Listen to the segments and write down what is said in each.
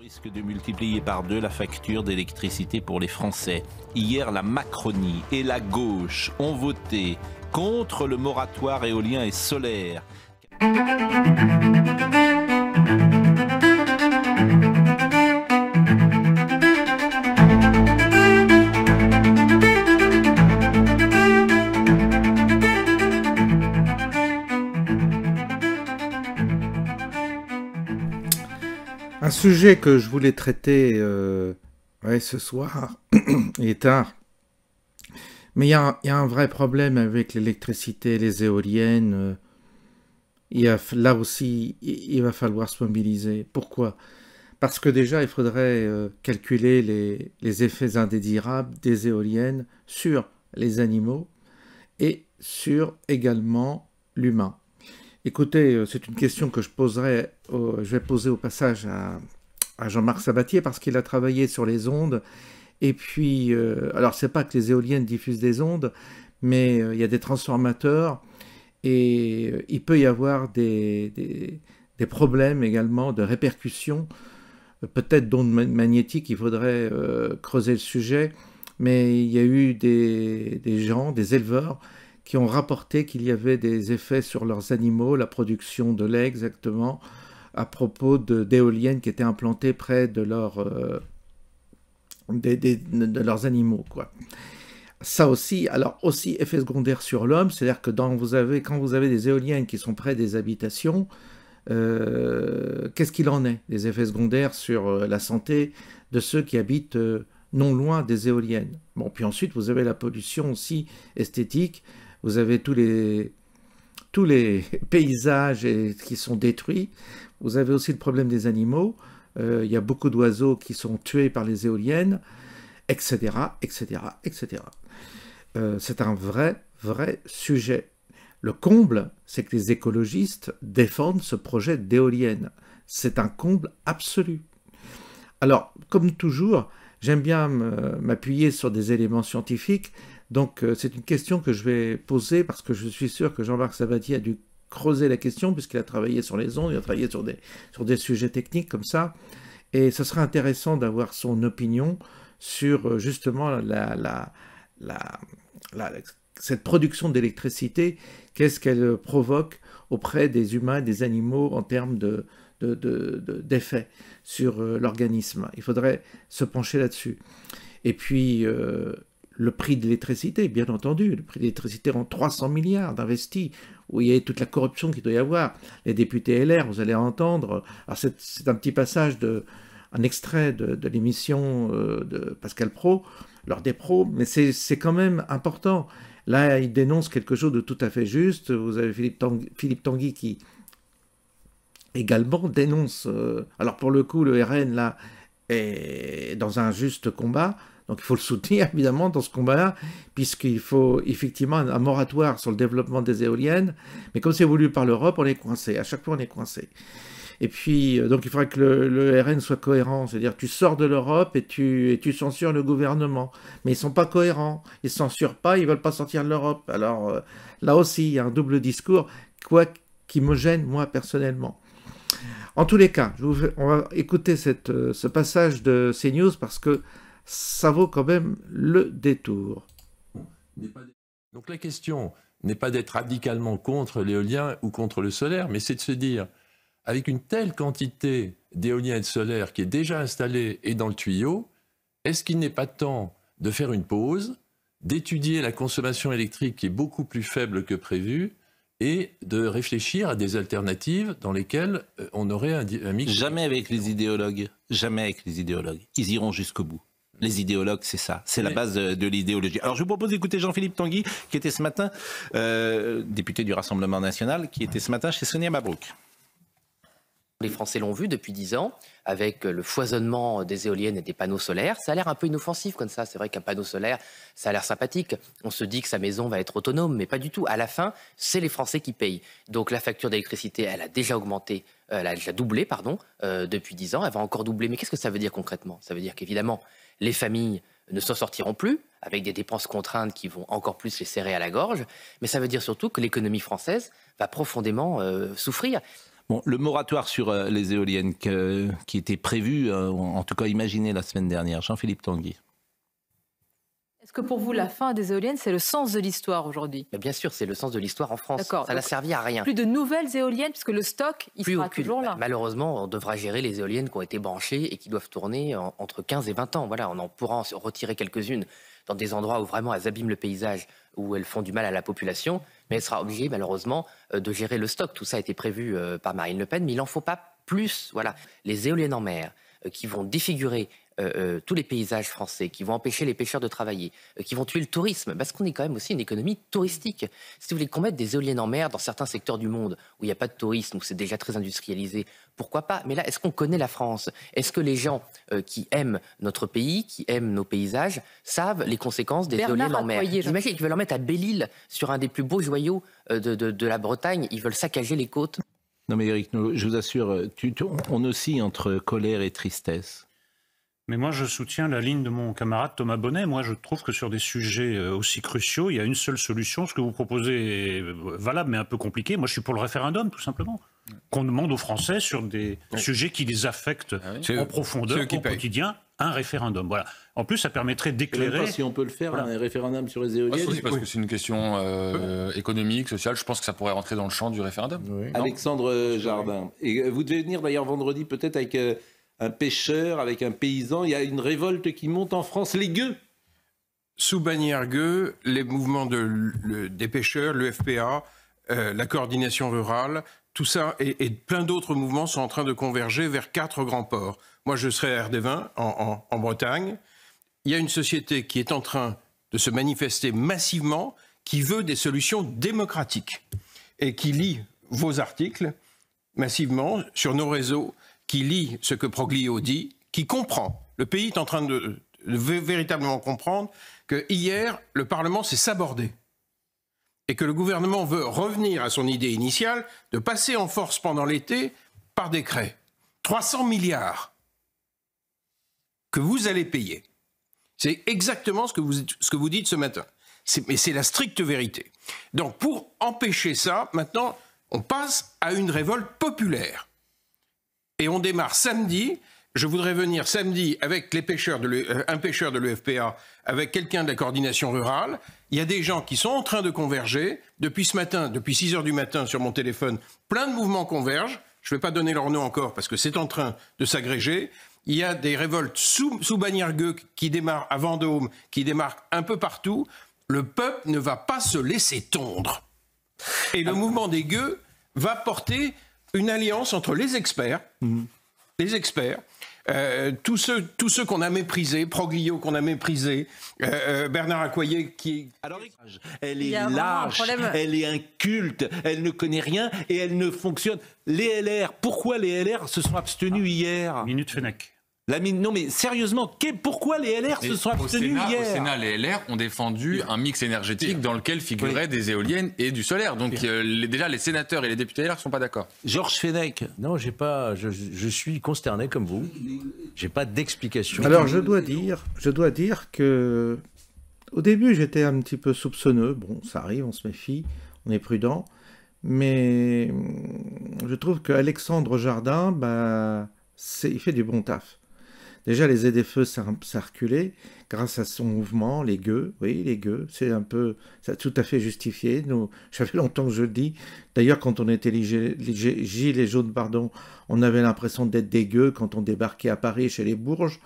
Risque de multiplier par 2 la facture d'électricité pour les Français. Hier, la Macronie et la gauche ont voté contre le moratoire éolien et solaire. Un sujet que je voulais traiter ce soir, il est tard, mais il y a un vrai problème avec l'électricité, les éoliennes. Là aussi, il va falloir se mobiliser. Pourquoi? Parce que déjà, il faudrait calculer les effets indésirables des éoliennes sur les animaux et sur également l'humain. Écoutez, c'est une question que je vais poser au passage à Jean-Marc Sabatier parce qu'il a travaillé sur les ondes. Et puis, alors c'est pas que les éoliennes diffusent des ondes, mais il y a des transformateurs et il peut y avoir des problèmes également de répercussions, peut-être d'ondes magnétiques, il faudrait creuser le sujet, mais il y a eu des gens, des éleveurs, qui ont rapporté qu'il y avait des effets sur leurs animaux, la production de lait exactement, à propos d'éoliennes qui étaient implantées près de leurs animaux, quoi. Ça aussi, alors aussi effet secondaire sur l'homme, c'est-à-dire que quand vous avez des éoliennes qui sont près des habitations, qu'est-ce qu'il en est, des effets secondaires sur la santé de ceux qui habitent non loin des éoliennes? Bon, puis ensuite, vous avez la pollution aussi esthétique. Vous avez tous les paysages qui sont détruits. Vous avez aussi le problème des animaux. Il y a beaucoup d'oiseaux qui sont tués par les éoliennes, etc., etc., etc. C'est un vrai sujet. Le comble, c'est que les écologistes défendent ce projet d'éoliennes. C'est un comble absolu. Alors, comme toujours, j'aime bien m'appuyer sur des éléments scientifiques. Donc, c'est une question que je vais poser parce que je suis sûr que Jean-Marc Sabatier a dû creuser la question puisqu'il a travaillé sur les ondes, il a travaillé sur des sujets techniques comme ça. Et ce serait intéressant d'avoir son opinion sur justement cette production d'électricité. Qu'est-ce qu'elle provoque auprès des humains, des animaux en termes d'effets sur l'organisme. Il faudrait se pencher là-dessus. Et puis, le prix de l'électricité, bien entendu. Le prix de l'électricité en 300 milliards d'investis, où il y a toute la corruption qu'il doit y avoir. Les députés LR, vous allez entendre. Alors, c'est un petit passage, un extrait de l'émission de Pascal Praud, l'heure des pros, mais c'est quand même important. Là, il dénonce quelque chose de tout à fait juste. Vous avez Philippe Tanguy qui également dénonce. Alors, pour le coup, le RN, là, est dans un juste combat. Donc il faut le soutenir évidemment dans ce combat-là, puisqu'il faut effectivement un moratoire sur le développement des éoliennes. Mais comme c'est voulu par l'Europe, on est coincé. À chaque fois, on est coincé. Et puis, donc il faudrait que le RN soit cohérent. C'est-à-dire, tu sors de l'Europe et tu censures le gouvernement. Mais ils ne sont pas cohérents. Ils ne censurent pas, ils ne veulent pas sortir de l'Europe. Alors là aussi, il y a un double discours, qui me gêne, moi, personnellement. En tous les cas, on va écouter ce passage de CNews parce que ça vaut quand même le détour. Donc la question n'est pas d'être radicalement contre l'éolien ou contre le solaire, mais c'est de se dire, avec une telle quantité d'éolien et de solaire qui est déjà installée et dans le tuyau, est-ce qu'il n'est pas temps de faire une pause, d'étudier la consommation électrique qui est beaucoup plus faible que prévu et de réfléchir à des alternatives dans lesquelles on aurait un mix... Jamais avec les idéologues. Jamais avec les idéologues. Ils iront jusqu'au bout. Les idéologues, c'est ça. C'est la base de l'idéologie. Alors, je vous propose d'écouter Jean-Philippe Tanguy, qui était ce matin, député du Rassemblement national, qui était ce matin chez Sonia Mabrouk. Les Français l'ont vu depuis 10 ans, avec le foisonnement des éoliennes et des panneaux solaires. Ça a l'air un peu inoffensif comme ça. C'est vrai qu'un panneau solaire, ça a l'air sympathique. On se dit que sa maison va être autonome, mais pas du tout. À la fin, c'est les Français qui payent. Donc la facture d'électricité, elle a déjà augmenté, elle a déjà doublé, pardon, depuis 10 ans. Elle va encore doubler. Mais qu'est-ce que ça veut dire concrètement? Ça veut dire qu'évidemment, les familles ne s'en sortiront plus, avec des dépenses contraintes qui vont encore plus les serrer à la gorge. Mais ça veut dire surtout que l'économie française va profondément souffrir. Bon, le moratoire sur les éoliennes qui était prévu, en tout cas imaginé la semaine dernière, Jean-Philippe Tanguy. Est-ce que pour vous, la fin des éoliennes, c'est le sens de l'histoire aujourd'hui? Bien sûr, c'est le sens de l'histoire en France. D'accord. Ça n'a servi à rien. Plus de nouvelles éoliennes, puisque le stock, il sera toujours là. Malheureusement, on devra gérer les éoliennes qui ont été branchées et qui doivent tourner entre 15 et 20 ans. Voilà, on en pourra en retirer quelques-unes dans des endroits où vraiment elles abîment le paysage, où elles font du mal à la population, mais elle sera obligée malheureusement de gérer le stock. Tout ça a été prévu par Marine Le Pen, mais il n'en faut pas plus. Voilà, les éoliennes en mer qui vont défigurer tous les paysages français, qui vont empêcher les pêcheurs de travailler, qui vont tuer le tourisme, parce qu'on est quand même aussi une économie touristique. Si vous voulez qu'on mette des éoliennes en mer dans certains secteurs du monde où il n'y a pas de tourisme, où c'est déjà très industrialisé, pourquoi pas? Mais là, est-ce qu'on connaît la France? Est-ce que les gens qui aiment notre pays, qui aiment nos paysages, savent les conséquences des éoliennes en mer? J'imagine qu'ils veulent en mettre à Belle-Île, sur un des plus beaux joyaux de la Bretagne. Ils veulent saccager les côtes. Non mais Éric, je vous assure, on oscille entre colère et tristesse. Mais moi, je soutiens la ligne de mon camarade Thomas Bonnet. Moi, je trouve que sur des sujets aussi cruciaux, il y a une seule solution. Ce que vous proposez est valable, mais un peu compliqué. Moi, je suis pour le référendum, tout simplement. Qu'on demande aux Français sur des sujets qui les affectent en profondeur, au quotidien, un référendum. Voilà. En plus, ça permettrait d'éclairer... Je ne sais pas si on peut le faire, un référendum sur les éoliennes. Aussi parce que c'est une question économique, sociale. Je pense que ça pourrait rentrer dans le champ du référendum. Oui. Alexandre Jardin. Et vous devez venir d'ailleurs vendredi peut-être avec... un pêcheur, avec un paysan, il y a une révolte qui monte en France, les gueux. Sous bannière gueux, les mouvements des pêcheurs, le FPA, la coordination rurale, tout ça et plein d'autres mouvements sont en train de converger vers 4 grands ports. Moi, je serai à Ardevin, en Bretagne. Il y a une société qui est en train de se manifester massivement, qui veut des solutions démocratiques et qui lit vos articles massivement sur nos réseaux, qui lit ce que Proglio dit, qui comprend. Le pays est en train de véritablement comprendre que hier, le Parlement s'est sabordé et que le gouvernement veut revenir à son idée initiale de passer en force pendant l'été par décret. 300 milliards que vous allez payer. C'est exactement ce que vous dites ce matin. Mais c'est la stricte vérité. Donc pour empêcher ça, maintenant, on passe à une révolte populaire. Et on démarre samedi. Je voudrais venir samedi avec les pêcheurs un pêcheur de l'UFPA, avec quelqu'un de la coordination rurale. Il y a des gens qui sont en train de converger. Depuis ce matin, depuis 6 heures du matin sur mon téléphone, plein de mouvements convergent. Je ne vais pas donner leur nom encore parce que c'est en train de s'agréger. Il y a des révoltes sous bannière gueux qui démarrent à Vendôme, qui démarrent un peu partout. Le peuple ne va pas se laisser tondre. Et le mouvement des gueux va porter une alliance entre les experts, tous ceux qu'on a méprisés, Proglio qu'on a méprisé, Bernard Accoyer qui... Alors, elle est lâche, elle est inculte, elle ne connaît rien et elle ne fonctionne. Les LR, pourquoi les LR se sont abstenus hier? Minute Fenech. Non mais sérieusement, pourquoi les LR se sont abstenus hier? Au Sénat, les LR ont défendu un mix énergétique dans lequel figuraient des éoliennes et du solaire. Donc déjà, les sénateurs et les députés LR ne sont pas d'accord. Georges Fenech. Non, je suis consterné comme vous. J'ai pas d'explication. Alors je dois dire que au début j'étais un petit peu soupçonneux. Bon, ça arrive, on se méfie, on est prudent. Mais je trouve qu'Alexandre Jardin, il fait du bon taf. Déjà, les ZFE, ça a reculé grâce à son mouvement, les gueux. Oui, les gueux, c'est tout à fait justifié. Ça fait longtemps que je le dis. D'ailleurs, quand on était les gilets jaunes, on avait l'impression d'être des gueux quand on débarquait à Paris chez les Bourges.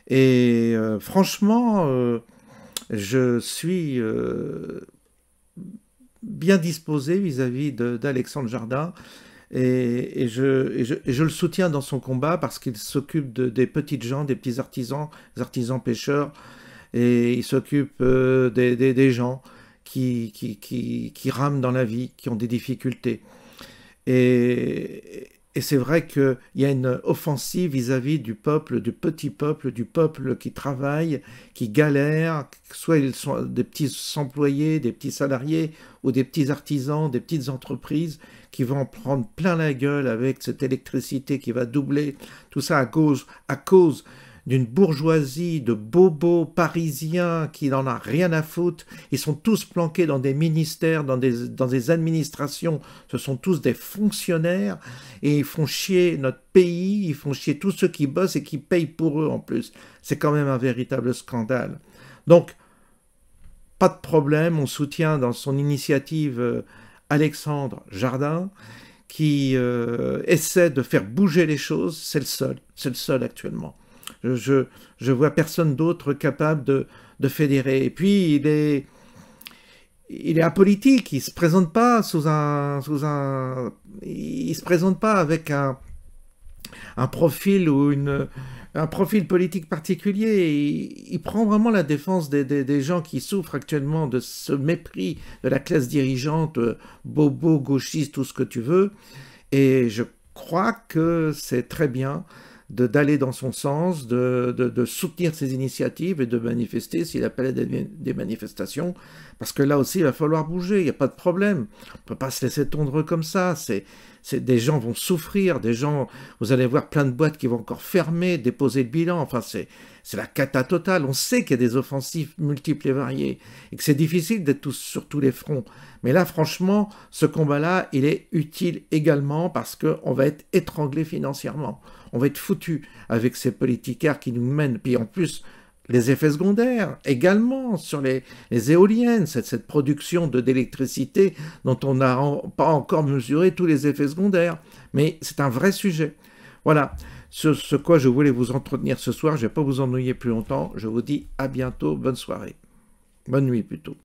Et franchement, je suis bien disposé vis-à-vis d'Alexandre Jardin. Et je le soutiens dans son combat parce qu'il s'occupe des petites gens, des petits artisans, des artisans pêcheurs, et il s'occupe des gens qui rament dans la vie, qui ont des difficultés. Et c'est vrai qu'il y a une offensive vis-à-vis du peuple, du petit peuple, du peuple qui travaille, qui galère, soit ils sont des petits employés, des petits salariés, ou des petits artisans, des petites entreprises, qui vont en prendre plein la gueule avec cette électricité qui va doubler, tout ça à cause d'une bourgeoisie de bobos parisiens qui n'en a rien à foutre. Ils sont tous planqués dans des ministères, dans des administrations. Ce sont tous des fonctionnaires et ils font chier notre pays, ils font chier tous ceux qui bossent et qui payent pour eux en plus. C'est quand même un véritable scandale. Donc, pas de problème, on soutient dans son initiative Alexandre Jardin qui essaie de faire bouger les choses. C'est le seul actuellement. Je vois personne d'autre capable de fédérer. Et puis, il est apolitique, il se présente pas il se présente pas avec un profil ou un profil politique particulier. Il prend vraiment la défense des gens qui souffrent actuellement de ce mépris de la classe dirigeante, bobo, gauchiste, tout ce que tu veux. Et je crois que c'est très bien d'aller dans son sens, de soutenir ses initiatives et de manifester s'il appelle des manifestations, parce que là aussi il va falloir bouger, il n'y a pas de problème, on ne peut pas se laisser tondre comme ça, des gens vont souffrir, vous allez voir plein de boîtes qui vont encore fermer, déposer le bilan, enfin c'est la cata totale. On sait qu'il y a des offensives multiples et variées, et que c'est difficile d'être sur tous les fronts, mais là franchement, ce combat-là, il est utile également, parce qu'on va être étranglé financièrement, on va être foutu avec ces politicards qui nous mènent, puis en plus, les effets secondaires également sur les éoliennes, cette production d'électricité dont on n'a pas encore mesuré tous les effets secondaires. Mais c'est un vrai sujet. Voilà, ce quoi je voulais vous entretenir ce soir. Je ne vais pas vous ennuyer plus longtemps. Je vous dis à bientôt. Bonne soirée. Bonne nuit plutôt.